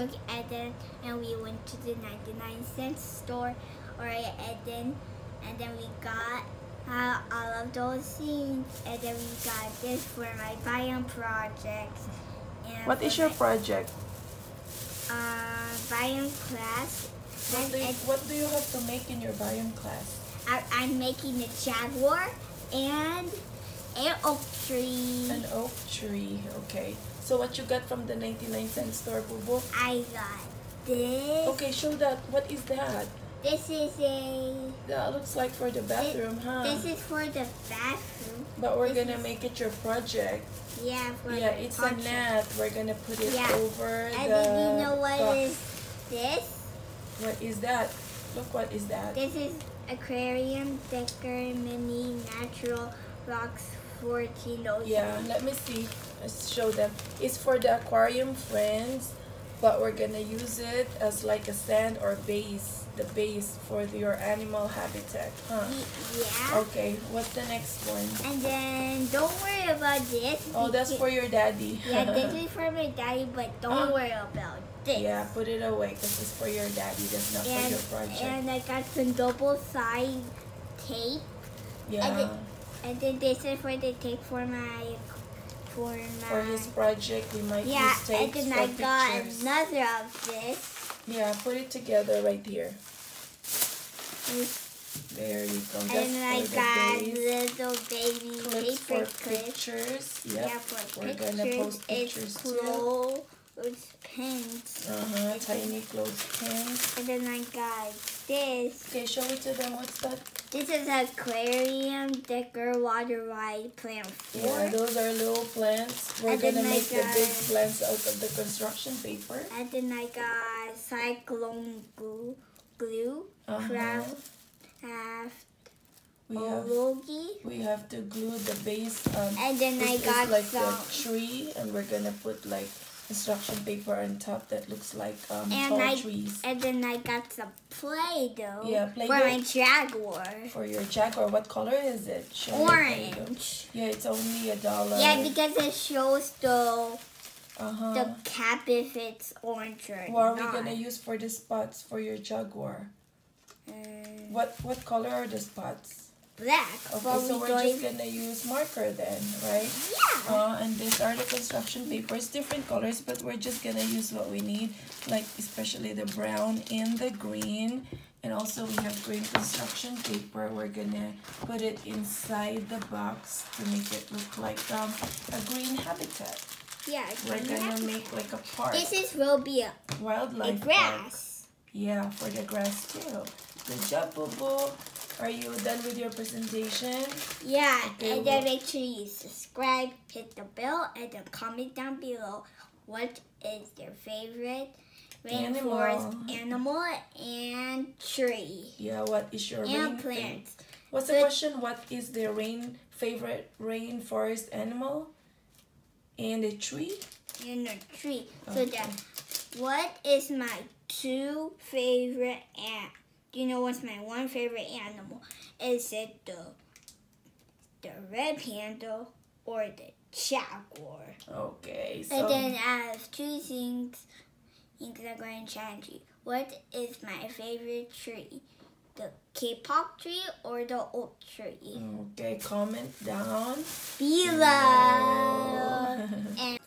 took Eden and we went to the 99-cent store, and then we got all of those things, and then we got this for my biome project. And What is your project? Biome class. What do you have to make in your biome class? I'm making a jaguar and an oak tree. An oak tree, okay. So what you got from the 99-cent store, Bubu? I got this. Okay, show that. What is that? This is That looks like for the bathroom, huh? This is for the bathroom. But we're gonna make it your project. Yeah, it's a net. We're gonna put it over and the then you know what box. is this? What is that? Look, what is that? This is aquarium decker mini natural rocks for kilos. Yeah, let me see. Let's show them. It's for the aquarium friends, but we're gonna use it as like a sand or base. The base for your animal habitat, huh? Yeah. Okay, what's the next one? And then don't worry about this. Oh, that's for your daddy. Yeah, this is for my daddy, but don't worry about this. Yeah, put it away because it's for your daddy. That's not for your project. And I got some double-side tape. Yeah. And then this is for the tape for his project. We might use and tapes then for I got pictures. another of this. Yeah, put it together right here. There you go. And That's then I for got the little baby clips paper for clips. pictures. Yep. Yeah, for We're pictures. gonna post pictures too. It's pins. Tiny clothespins. And then I got this. Okay, show it to them. What's that? This is aquarium decker water ride plant 4. Yeah, those are little plants. We're And then gonna I make the big got- plants out of the construction paper. And then I got cyclone glue, craft We have to glue the base. and then I this got is like some. the tree, and we're gonna put like construction paper on top that looks like tall trees. And then I got some Play-Doh Yeah, for Play-Doh. my Jaguar. For your Jaguar, what color is it? Show me Orange. Yeah, it's only $1. Yeah, because it shows the cap if it's orange or What are not. we gonna use for the spots for your Jaguar? What color are the spots? Black. Okay, but so we're just gonna use marker then, right? Yeah. And these are the construction papers, different colors, but we're just gonna use what we need, like especially the brown and the green. And also we have green construction paper. We're gonna put it inside the box to make it look like a green habitat. Yeah. We're gonna make like a park. will be a Wildlife grass. park. Yeah, for the grass too. Good job, Bobo. Are you done with your presentation? Yeah, Okay, and then make sure you subscribe, hit the bell, and then comment down below what is your favorite rainforest animal and tree. Yeah, what is your And plants. What's the question? What is the favorite rainforest animal and a tree? And a tree. Okay. So that, what is my 2 favorite Do you know what's my 1 favorite animal? Is it the red panda or the jaguar? Okay, so And then I have 2 things I'm going to challenge you. What is my favorite tree? The K-pop tree or the oak tree? okay, comment down Below. And